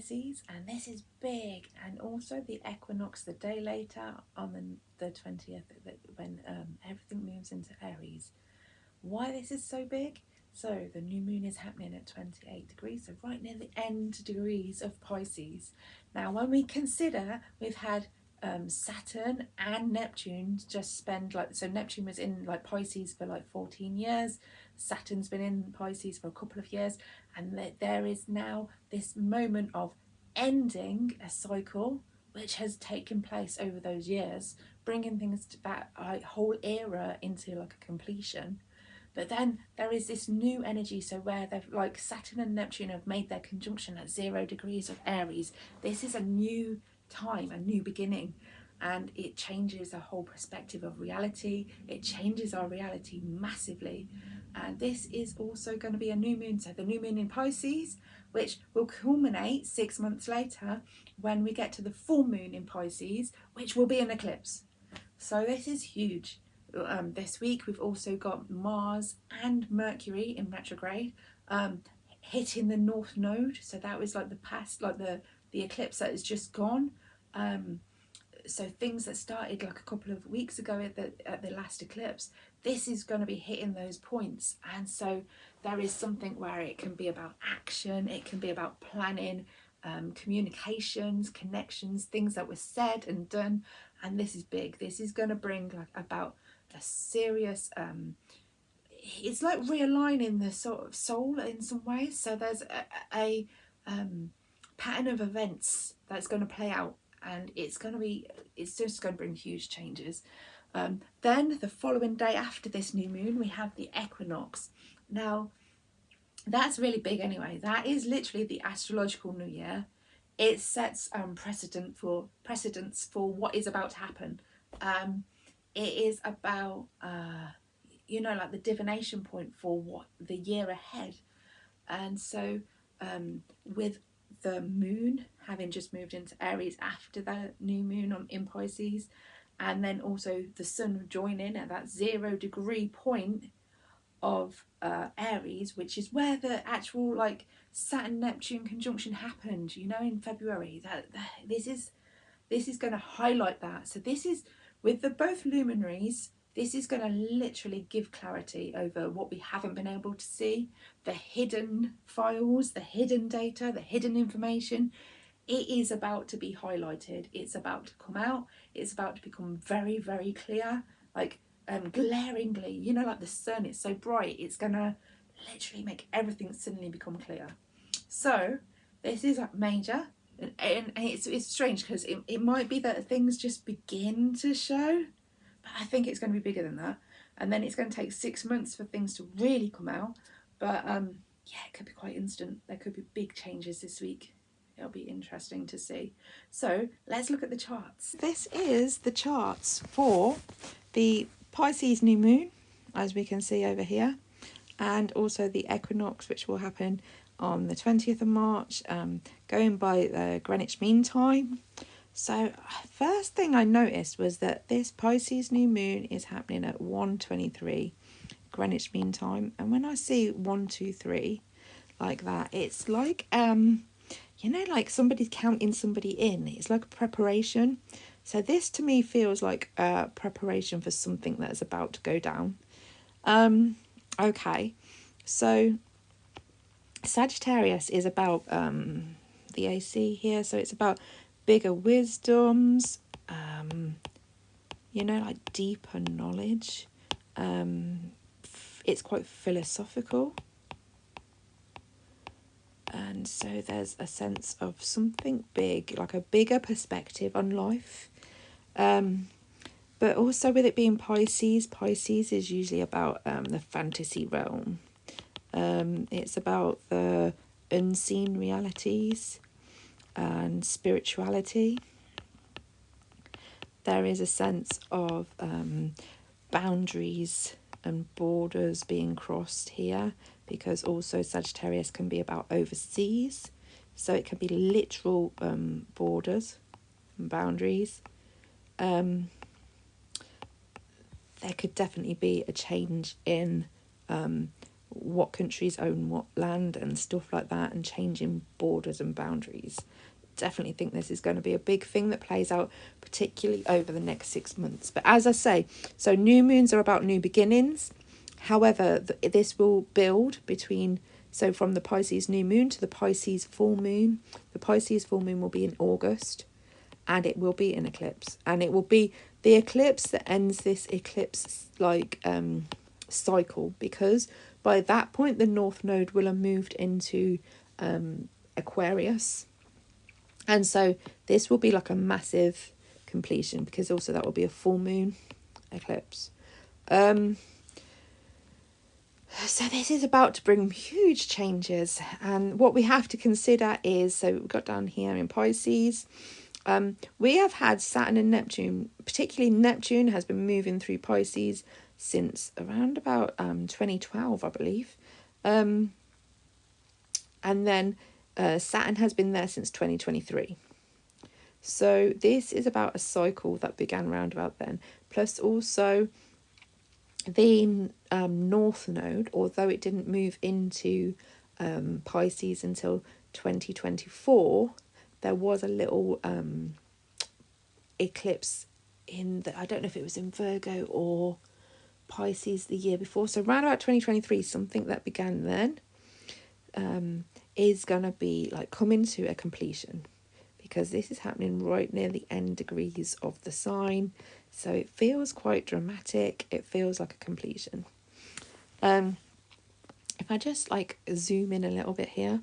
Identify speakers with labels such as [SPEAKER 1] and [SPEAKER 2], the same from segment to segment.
[SPEAKER 1] Pisces, and this is big. And also the equinox the day later on the 20th, when everything moves into Aries. Why this is so big? So the new moon is happening at 28 degrees, so right near the end degrees of Pisces. Now when we consider we've had Saturn and Neptune just spend so Neptune was in Pisces for 14 years, Saturn's been in Pisces for a couple of years, and there is now this moment of ending a cycle which has taken place over those years, bringing things to that whole era into a completion. But then there is this new energy, so where they've Saturn and Neptune have made their conjunction at 0 degrees of Aries. This is a new time, a new beginning, and it changes the whole perspective of reality. It changes our reality massively. And this is also going to be a new moon, so the new moon in Pisces, which will culminate 6 months later when we get to the full moon in Pisces, which will be an eclipse. So this is huge. This week we've also got Mars and Mercury in retrograde hitting the North Node. So that was the past, the eclipse that has just gone. So things that started a couple of weeks ago at the last eclipse, this is going to be hitting those points. And so there is something where it can be about action, it can be about planning, communications, connections, things that were said and done. And this is big. This is going to bring about a serious it's realigning the sort of soul in some ways. So there's a pattern of events that's going to play out, and it's just going to bring huge changes. Then the following day after this new moon, we have the equinox. Now that's really big anyway. That is literally the astrological new year. It sets precedence for what is about to happen. It is about the divination point for what the year ahead. And so with the moon having just moved into Aries after the new moon in Pisces, and then also the sun joining at that 0 degree point of Aries, which is where the actual Saturn Neptune conjunction happened, in February. This is going to highlight that. So this is with both luminaries. This is going to literally give clarity over what we haven't been able to see, the hidden files, the hidden data, the hidden information. It is about to be highlighted. It's about to come out. It's about to become very, very clear, glaringly. The sun, it's so bright. It's going to literally make everything suddenly become clear. So this is major. And it's strange because it might be that things just begin to show, but I think it's going to be bigger than that. And then it's going to take 6 months for things to really come out. But yeah, it could be quite instant. There could be big changes this week. It'll be interesting to see. So let's look at the charts. This is the charts for the Pisces new moon, as we can see over here, and also the equinox, which will happen on the 20th of March, going by the Greenwich Mean Time. So first thing I noticed was that this Pisces new moon is happening at 1:23 Greenwich Mean Time. And when I see 123 like that, it's like somebody's counting somebody in. It's like a preparation. So this to me feels like a preparation for something that's about to go down. Okay, so Sagittarius is about the AC here, so it's about bigger wisdoms, deeper knowledge. It's quite philosophical, and so there's a sense of something big, like a bigger perspective on life. But also with it being Pisces is usually about the fantasy realm. It's about the unseen realities and spirituality. There is a sense of boundaries and borders being crossed here, because also Sagittarius can be about overseas, so it can be literal borders and boundaries. There could definitely be a change in what countries own what land and stuff like that, and changing borders and boundaries. Definitely think this is going to be a big thing that plays out, particularly over the next 6 months. But as I say, so new moons are about new beginnings. However, this will build between, so from the Pisces new moon to the Pisces full moon. The Pisces full moon will be in August, and it will be an eclipse, and it will be the eclipse that ends this eclipse cycle, because by that point the North Node will have moved into Aquarius. And so this will be like a massive completion, because also that will be a full moon eclipse. So this is about to bring huge changes. And what we have to consider is, so we've got down here in Pisces, we have had Saturn and Neptune, particularly Neptune has been moving through Pisces since around about 2012, I believe. And then Saturn has been there since 2023. So this is about a cycle that began around about then. Plus also the North Node, although it didn't move into Pisces until 2024, there was a little eclipse in the, I don't know if it was in Virgo or Pisces the year before. So around about 2023, something that began then is going to be like coming to a completion, because this is happening right near the end degrees of the sign. So it feels quite dramatic. It feels like a completion. If I just like zoom in a little bit here,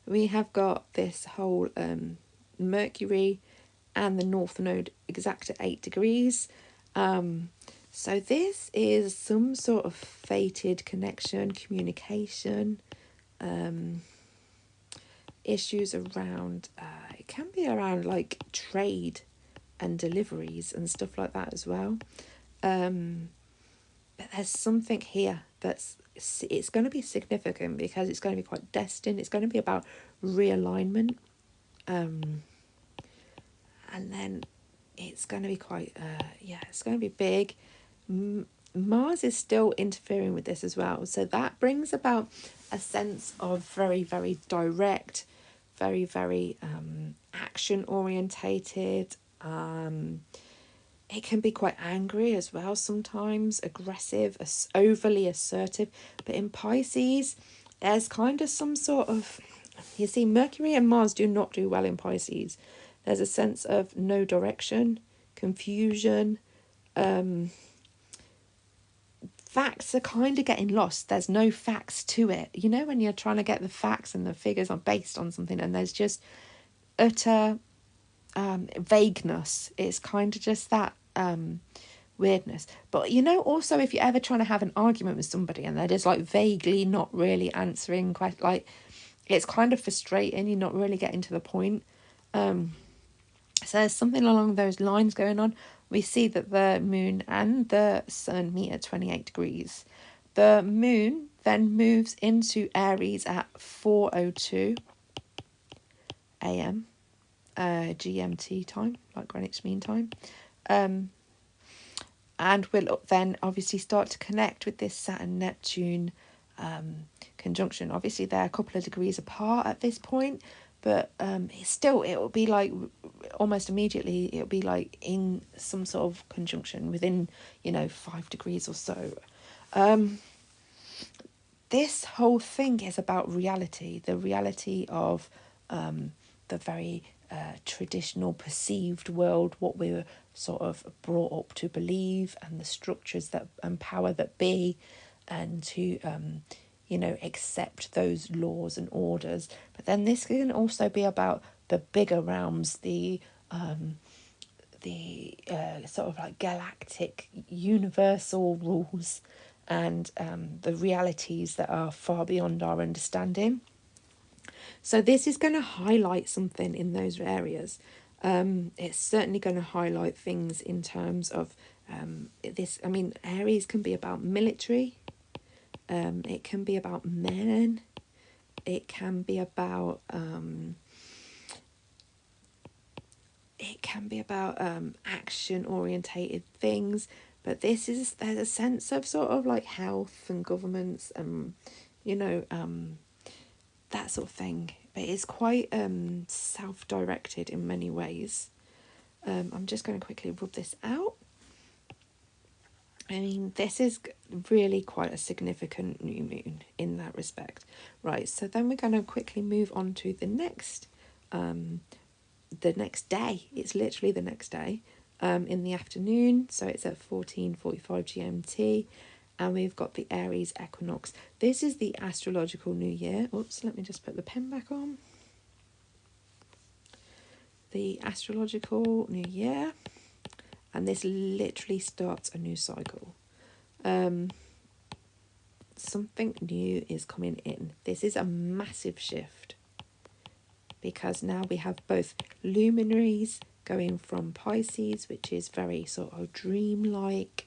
[SPEAKER 1] we have got this whole Mercury and the North Node exact at 8 degrees. So this is some sort of fated connection, communication, issues around, it can be around like trade and deliveries and stuff like that as well. But there's something here that's, it's going to be significant, because it's going to be quite destined. It's going to be about realignment. And then it's going to be quite, it's going to be big. Mars is still interfering with this as well. So that brings about a sense of very, very direct, very, very action orientated. It can be quite angry as well sometimes, aggressive, overly assertive. But in Pisces, there's kind of some sort of, you see, Mercury and Mars do not do well in Pisces. There's a sense of no direction, confusion. Facts are kind of getting lost. There's no facts to it. You know, when you're trying to get the facts and the figures are based on something, and there's just utter vagueness. It's kind of just that weirdness. But you know, also if you're ever trying to have an argument with somebody and they're just like vaguely not really answering, like it's kind of frustrating. You're not really getting to the point. So there's something along those lines going on. We see that the moon and the sun meet at 28 degrees. The moon then moves into Aries at 4:02 a.m. GMT time, like Greenwich Mean Time. And we'll then obviously start to connect with this Saturn-Neptune conjunction. Obviously, they're a couple of degrees apart at this point, but it will be like almost immediately, it'll be like in some sort of conjunction within, 5 degrees or so. This whole thing is about reality, the reality of the very traditional perceived world, what we were sort of brought up to believe, and the structures that and power that be, and to accept those laws and orders. But then this can also be about the bigger realms, the sort of like galactic universal rules, and the realities that are far beyond our understanding. So this is going to highlight something in those areas. It's certainly going to highlight things in terms of this. I mean, Aries can be about military. It can be about men. It can be about action orientated things. But there's a sense of sort of like health and governments and that sort of thing. But it's quite self-directed in many ways. I'm just going to quickly rub this out. I mean, this is really quite a significant new moon in that respect. Right, so then we're going to quickly move on to the next day. It's literally the next day in the afternoon. So it's at 14:45 GMT. And we've got the Aries Equinox. This is the astrological new year. Oops, let me just put the pen back on. The astrological new year. And this literally starts a new cycle. Something new is coming in. This is a massive shift. Because now we have both luminaries going from Pisces, which is very sort of dreamlike.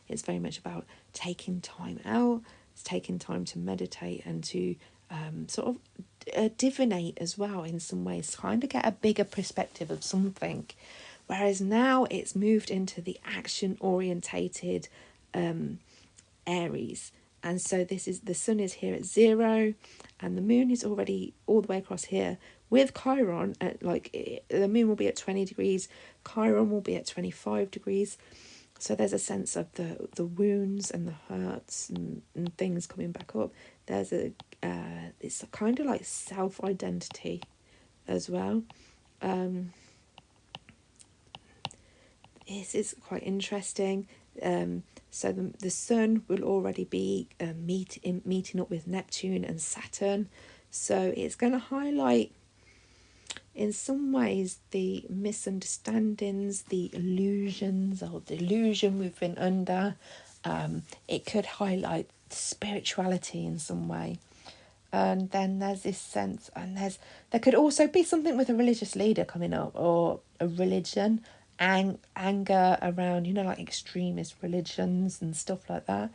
[SPEAKER 1] It's very much about taking time out. It's taking time to meditate and to sort of divinate as well in some ways. Kind of get a bigger perspective of something. Whereas now it's moved into the action-orientated Aries. And so this is, the sun is here at 0 and the moon is already all the way across here with Chiron at the moon will be at 20 degrees, Chiron will be at 25 degrees. So there's a sense of the wounds and the hurts and things coming back up. There's it's kind of like self-identity as well. This is quite interesting. So the sun will already be meeting up with Neptune and Saturn. So it's going to highlight, in some ways, the misunderstandings, the illusions or delusion we've been under. It could highlight spirituality in some way. And then there's this sense, and there could also be something with a religious leader coming up, or a religion, anger around, like extremist religions and stuff like that.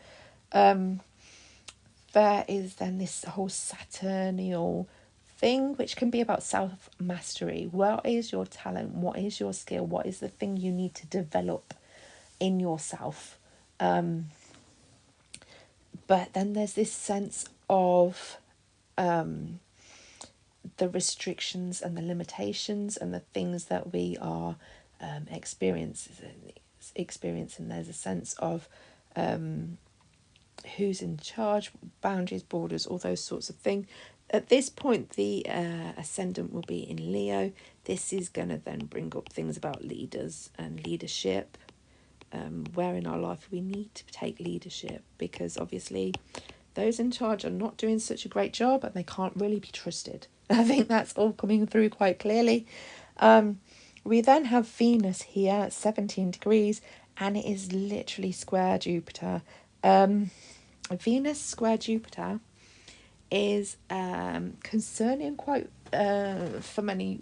[SPEAKER 1] There is then this whole Saturnial thing, which can be about self-mastery. What is your talent? What is your skill? What is the thing you need to develop in yourself? But then there's this sense of the restrictions and the limitations and the things that we are experiencing. There's a sense of who's in charge, boundaries, borders, all those sorts of things. At this point, the ascendant will be in Leo. This is going to then bring up things about leaders and leadership, where in our life we need to take leadership, because obviously those in charge are not doing such a great job and they can't really be trusted. I think that's all coming through quite clearly. We then have Venus here at 17 degrees, and it is literally square Jupiter. Venus square Jupiter is concerning quite for many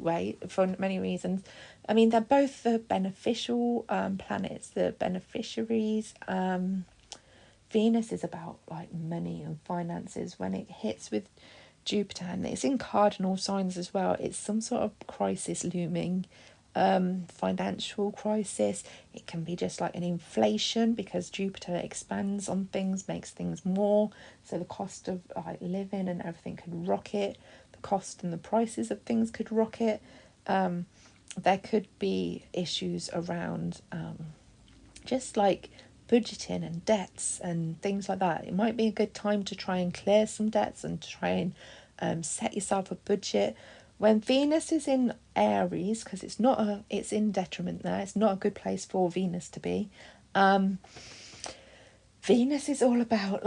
[SPEAKER 1] reasons. I mean, they're both the beneficial planets, the beneficiaries. Venus is about money and finances. When it hits with Jupiter, and it's in cardinal signs as well, it's some sort of crisis looming, financial crisis. It can be just like an inflation, because Jupiter expands on things, makes things more, so the cost of living and everything could rocket. The cost and the prices of things could rocket. There could be issues around just budgeting and debts and things like that. It might be a good time to try and clear some debts and to try and set yourself a budget. When Venus is in Aries, because it's in detriment there, it's not a good place for Venus to be. Venus is all about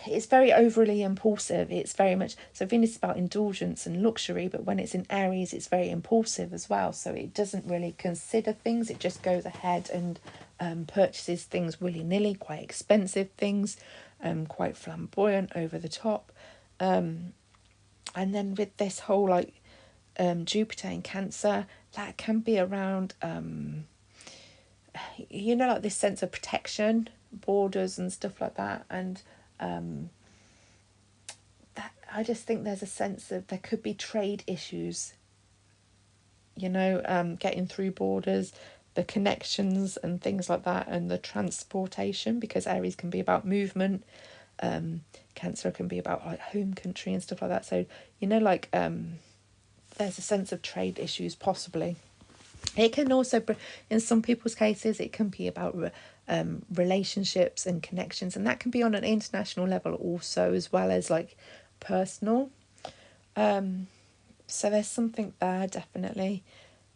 [SPEAKER 1] it's very overly impulsive. It's very much, so Venus is about indulgence and luxury, but when it's in Aries, it's very impulsive as well. So it doesn't really consider things. It just goes ahead and purchases things willy-nilly, quite expensive things, quite flamboyant, over the top. And then with this whole Jupiter in Cancer, that can be around this sense of protection, borders and stuff like that. And that, I just think there's a sense of there could be trade issues, getting through borders, the connections and things like that, and the transportation, because Aries can be about movement. Cancer can be about like home country and stuff like that. So, you know, like there's a sense of trade issues possibly. It can also, in some people's cases, it can be about relationships and connections, and that can be on an international level also, as well as like personal. So there's something there definitely.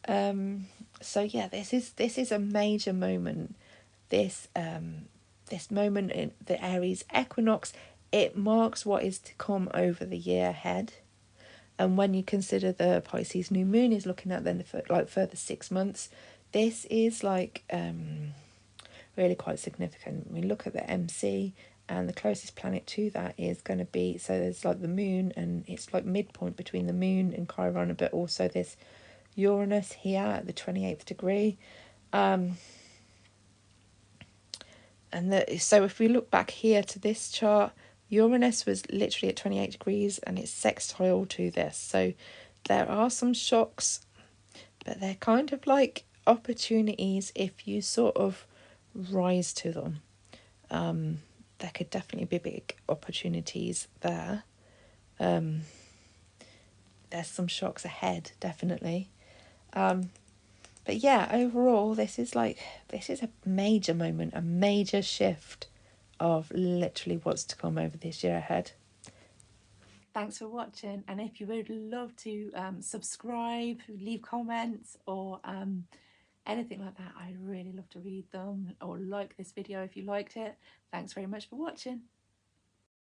[SPEAKER 1] So yeah, this is a major moment. This moment in the Aries equinox, it marks what is to come over the year ahead. And when you consider the Pisces new moon is looking at then for like further 6 months, this is like really quite significant. We look at the MC, and the closest planet to that is going to be, so there's like the moon, and it's like midpoint between the moon and Chiron, but also this Uranus here at the 28th degree. So if we look back here to this chart, Uranus was literally at 28 degrees and it's sextile to this. So there are some shocks, but they're kind of like opportunities if you sort of rise to them. There could definitely be big opportunities there. There's some shocks ahead, definitely. But yeah, overall, this is a major moment, a major shift of literally what's to come over this year ahead. Thanks for watching, and if you would love to subscribe, leave comments, or anything like that, I'd really love to read them, or like this video if you liked it. Thanks very much for watching.